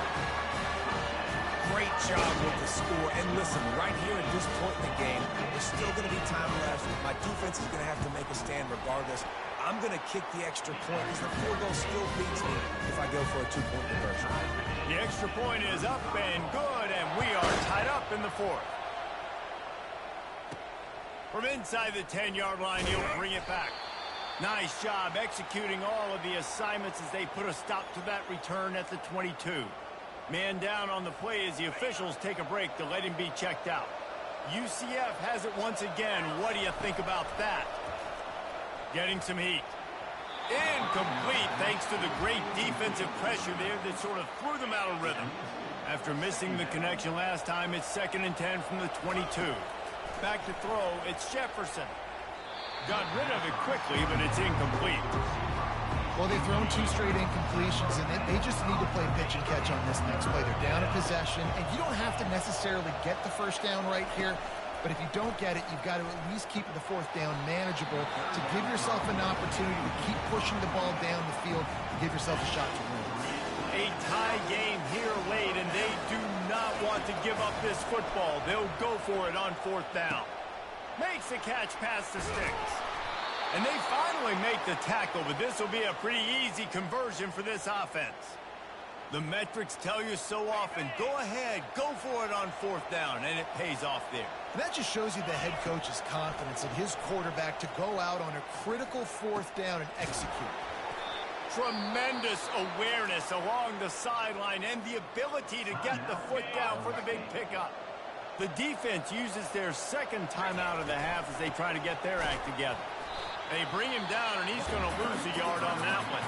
Great job with the score. And listen, right here at this point in the game, there's still going to be time left. My defense is going to have to make a stand regardless. I'm going to kick the extra point because the field goal still beats me if I go for a 2-point conversion. The extra point is up and good, and we are tied up in the 4th. From inside the 10-yard line, he'll bring it back. Nice job executing all of the assignments as they put a stop to that return at the 22. Man down on the play as the officials take a break to let him be checked out. UCF has it once again. What do you think about that? Getting some heat. Incomplete thanks to the great defensive pressure there that sort of threw them out of rhythm. After missing the connection last time, it's 2nd and 10 from the 22. Back to throw, it's Jefferson. Got rid of it quickly, but it's incomplete. Well, they've thrown 2 straight incompletions, and they just need to play pitch and catch on this next play. They're down in possession, and you don't have to necessarily get the 1st down right here, but if you don't get it, you've got to at least keep the 4th down manageable to give yourself an opportunity to keep pushing the ball down the field and give yourself a shot to win. A tie game here late, and they do not want to give up this football. They'll go for it on 4th down. Makes the catch past the sticks. And they finally make the tackle, but this will be a pretty easy conversion for this offense. The metrics tell you so often, go ahead, go for it on 4th down, and it pays off there. And that just shows you the head coach's confidence in his quarterback to go out on a critical 4th down and execute. Tremendous awareness along the sideline and the ability to get the foot down for the big pickup. The defense uses their 2nd timeout of the half as they try to get their act together. They bring him down, and he's going to lose a yard on that one.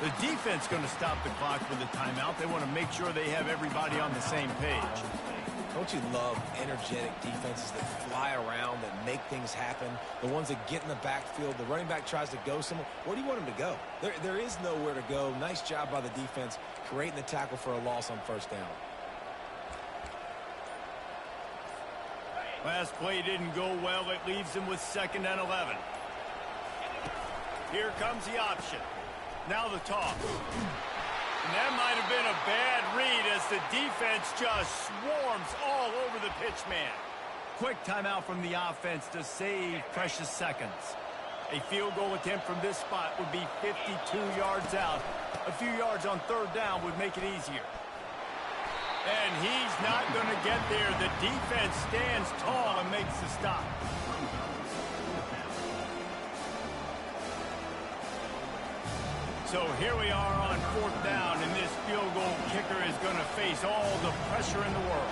The defense going to stop the clock with the timeout. They want to make sure they have everybody on the same page. Don't you love energetic defenses that fly around, that make things happen? The ones that get in the backfield, the running back tries to go somewhere. Where do you want him to go? There is nowhere to go. Nice job by the defense creating the tackle for a loss on 1st down. Last play didn't go well. It leaves him with 2nd and 11. Here comes the option. Now the toss. And that might have been a bad read as the defense just swarms all over the pitch man. Quick timeout from the offense to save precious seconds. A field goal attempt from this spot would be 52 yards out. A few yards on 3rd down would make it easier. And he's not going to get there. The defense stands tall and makes the stop. So here we are on 4th down, and this field goal kicker is going to face all the pressure in the world.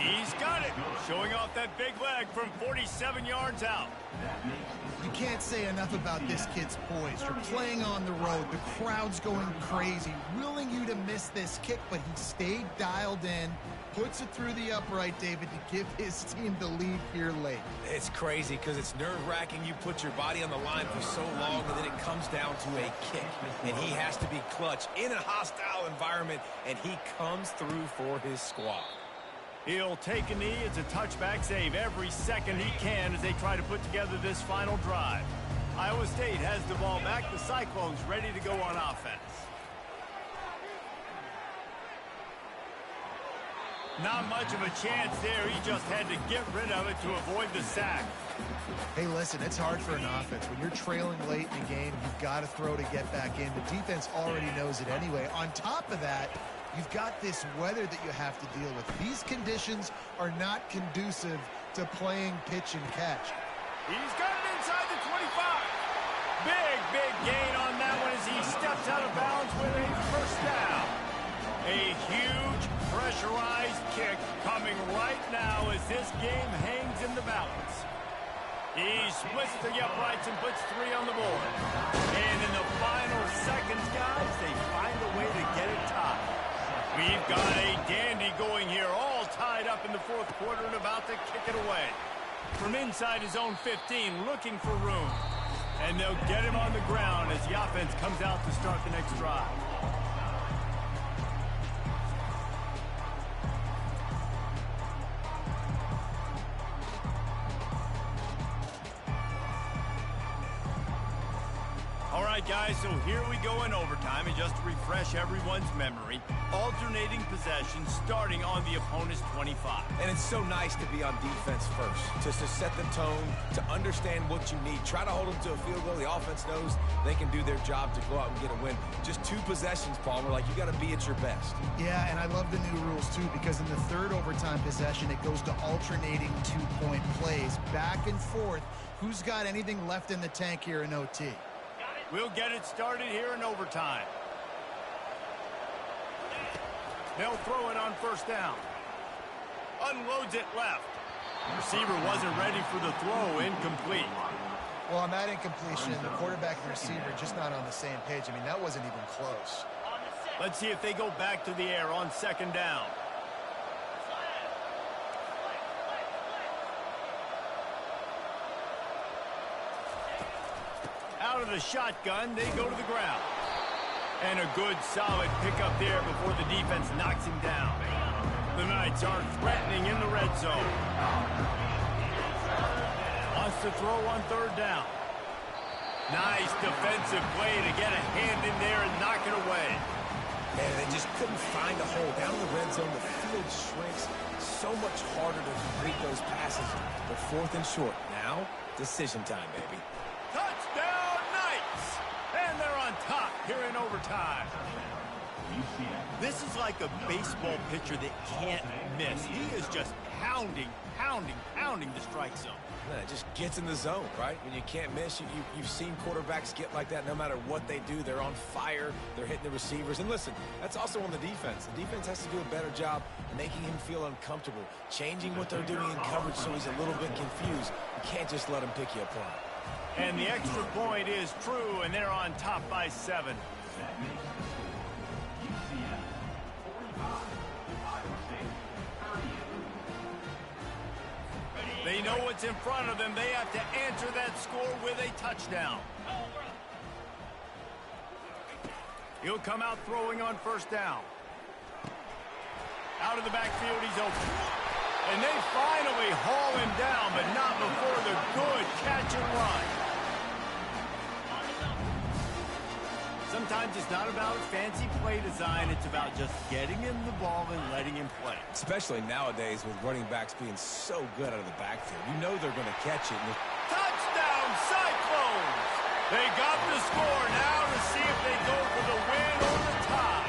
He's got it. Showing off that big leg from 47 yards out. You can't say enough about this kid's poise. You're playing on the road. The crowd's going crazy, willing you to miss this kick, but he stayed dialed in, puts it through the upright, David, to give his team the lead here late. It's crazy because it's nerve-wracking. You put your body on the line for so long, and then it comes down to a kick. And he has to be clutch in a hostile environment, and he comes through for his squad. He'll take a knee. It's a touchback save every second he can as they try to put together this final drive. Iowa State has the ball back. The Cyclones ready to go on offense. Not much of a chance there. He just had to get rid of it to avoid the sack. Hey, listen, it's hard for an offense. When you're trailing late in the game, you've got to throw to get back in. The defense already knows it anyway. On top of that, you've got this weather that you have to deal with. These conditions are not conducive to playing pitch and catch. He's got it inside the 25. Big gain on that one as he steps out of bounds with a first down. A huge pressurized kick coming right now as this game hangs in the balance. He splits the uprights and puts 3 on the board. And in the final seconds, guys, they find a way to get it tied. We've got a dandy going here, all tied up in the fourth quarter and about to kick it away. From inside his own 15, looking for room. And they'll get him on the ground as the offense comes out to start the next drive. All right, guys, so here we go in overtime, and just to refresh everyone's memory, alternating possession starting on the opponent's 25. And it's so nice to be on defense first, just to set the tone, to understand what you need. Try to hold them to a field goal. The offense knows they can do their job to go out and get a win. Just 2 possessions, Palmer, like you got to be at your best. Yeah, and I love the new rules, too, because in the third overtime possession, it goes to alternating 2-point plays, back and forth. Who's got anything left in the tank here in OT? We'll get it started here in overtime. They'll throw it on first down. Unloads it left. Receiver wasn't ready for the throw. Incomplete. Well, on that incompletion, the quarterback and the receiver just not on the same page. I mean, that wasn't even close. Let's see if they go back to the air on second down. Out of the shotgun, they go to the ground. And a good, solid pickup there before the defense knocks him down. The Knights are threatening in the red zone. Wants to throw on third down. Nice defensive play to get a hand in there and knock it away. And they just couldn't find a hole. Down in the red zone, the field shrinks. So much harder to complete those passes. But 4th and short. Now, decision time, baby. Touchdown, Knights! And they're on top here in overtime. This is like a baseball pitcher that can't miss. He is just pounding the strike zone. It just gets in the zone, right? When you can't miss, you've seen quarterbacks get like that no matter what they do. They're on fire. They're hitting the receivers. And listen, that's also on the defense. The defense has to do a better job making him feel uncomfortable, changing what they're doing in coverage so he's a little bit confused. You can't just let him pick you apart. And the extra point is true, and they're on top by 7. They know what's in front of them. They have to answer that score with a touchdown. He'll come out throwing on first down. Out of the backfield, he's open. And they finally haul him down, but not before the good catch and run. Sometimes it's not about fancy play design. It's about just getting him the ball and letting him play. Especially nowadays with running backs being so good out of the backfield. You know they're going to catch it. Touchdown, Cyclones! They got the score now to see if they go for the win or the tie.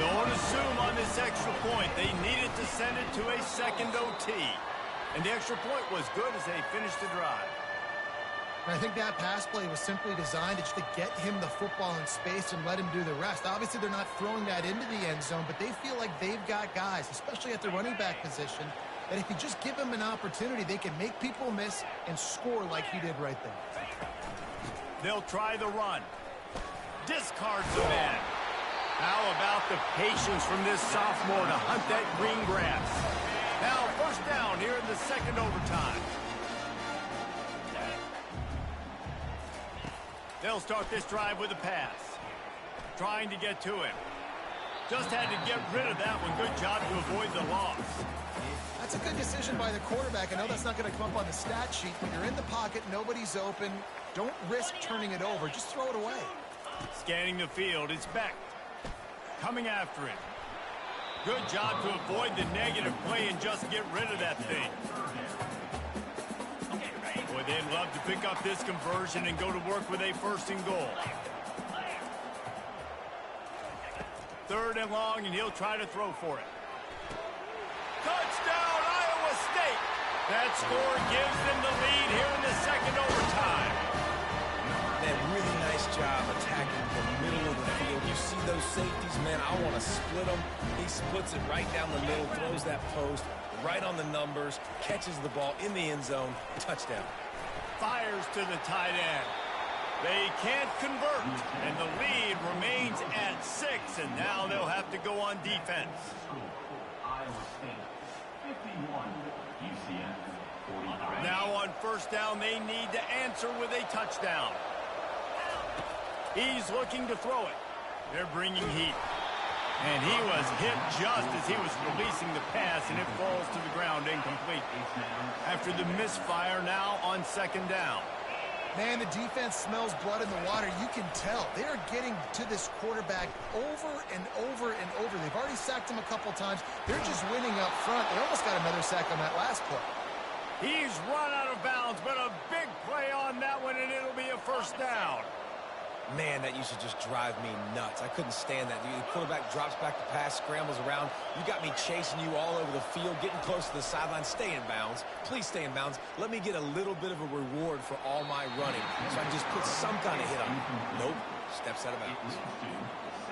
Don't assume on this extra point. They needed to send it to a second OT. And the extra point was good as they finished the drive. And I think that pass play was simply designed just to get him the football in space and let him do the rest. Obviously, they're not throwing that into the end zone, but they feel like they've got guys, especially at the running back position, that if you just give them an opportunity, they can make people miss and score like he did right there. They'll try the run. Discards the man. How about the patience from this sophomore to hunt that green grass? Now, first down here in the second overtime. They'll start this drive with a pass. Trying to get to him. Just had to get rid of that one. Good job to avoid the loss. That's a good decision by the quarterback. I know that's not going to come up on the stat sheet, but you're in the pocket, nobody's open. Don't risk turning it over. Just throw it away. Scanning the field, it's Beck. Coming after him. Good job to avoid the negative play and just get rid of that thing. Boy, they'd love to pick up this conversion and go to work with a first and goal. Third and long, and he'll try to throw for it. Touchdown, Iowa State! That score gives them the lead here in the second overtime. Man, really nice job attacking the middle of the field. You see those safeties, man, I want to split them. He splits it right down the middle, throws that post right on the numbers, catches the ball in the end zone, touchdown. Fires to the tight end. They can't convert, and the lead remains at 6, and now they'll have to go on defense. Iowa State, 51. UCF, 43. Now on first down, they need to answer with a touchdown. He's looking to throw it. They're bringing heat. And he was hit just as he was releasing the pass, and it falls to the ground incomplete. After the misfire, now on second down. Man, the defense smells blood in the water. You can tell. They are getting to this quarterback over and over and over. They've already sacked him a couple times. They're just winning up front. They almost got another sack on that last play. He's run out of bounds, but a big play on that one, and it'll be a first down. Man, that used to just drive me nuts. I couldn't stand that. The quarterback drops back to pass, scrambles around. You got me chasing you all over the field, getting close to the sideline. Stay in bounds. Please stay in bounds. Let me get a little bit of a reward for all my running, so I can just put some kind of hit on him. Nope. Steps out of bounds.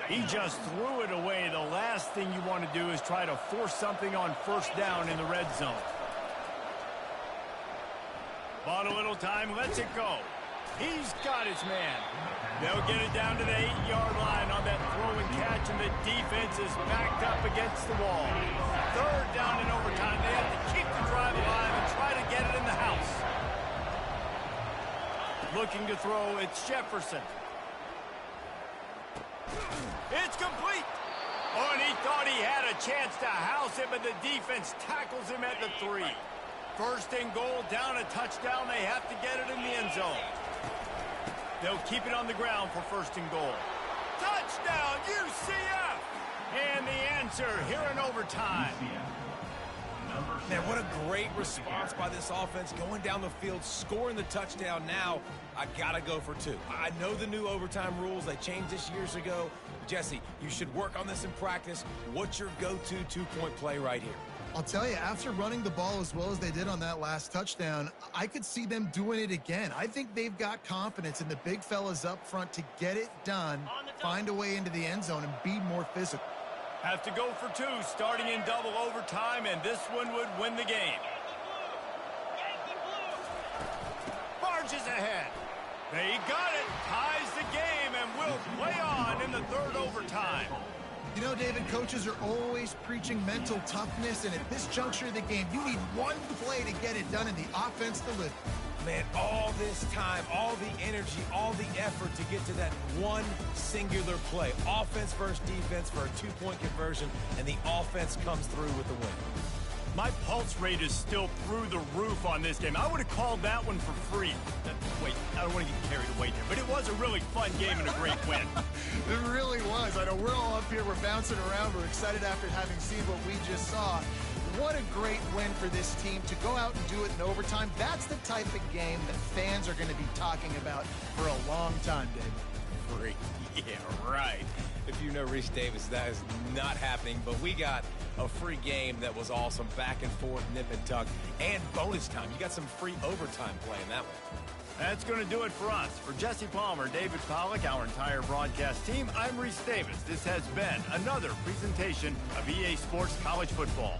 He just threw it away. The last thing you want to do is try to force something on first down in the red zone. Bought a little time. Lets it go. He's got his man. They'll get it down to the 8-yard line on that throw and catch, and the defense is backed up against the wall. Third down in overtime. They have to keep the drive alive and try to get it in the house. Looking to throw, it's Jefferson. It's complete. Oh, and he thought he had a chance to house him, but the defense tackles him at the 3. First and goal, down a touchdown. They have to get it in the end zone. They'll keep it on the ground for first and goal. Touchdown, UCF! And the answer here in overtime. Man, what a great response by this offense. Going down the field, scoring the touchdown. Now, I got to go for 2. I know the new overtime rules. They changed this years ago. Jesse, you should work on this in practice. What's your go-to two-point play right here? I'll tell you, after running the ball as well as they did on that last touchdown, I could see them doing it again. I think they've got confidence in the big fellas up front to get it done, find a way into the end zone, and be more physical. Have to go for 2, starting in double overtime, and this one would win the game. Barges ahead. They got it. Ties the game, and will play on in the third overtime. You know, David, coaches are always preaching mental toughness, and at this juncture of the game, you need one play to get it done, and the offense delivered. Man, all this time, all the energy, all the effort to get to that one singular play. Offense versus defense for a 2-point conversion, and the offense comes through with the win. My pulse rate is still through the roof on this game. I would have called that one for free. Wait, I don't want to get carried away there, but it was a really fun game and a great win. It really was. I know we're all up here, we're bouncing around, we're excited after having seen what we just saw. What a great win for this team to go out and do it in overtime. That's the type of game that fans are going to be talking about for a long time, David. Free. Yeah, right. If you know Reese Davis, that is not happening, but we got a free game that was awesome, back and forth, nip and tuck, and bonus time. You got some free overtime playing that one. That's going to do it for us. For Jesse Palmer, David Pollack, our entire broadcast team, I'm Reese Davis. This has been another presentation of EA Sports College Football.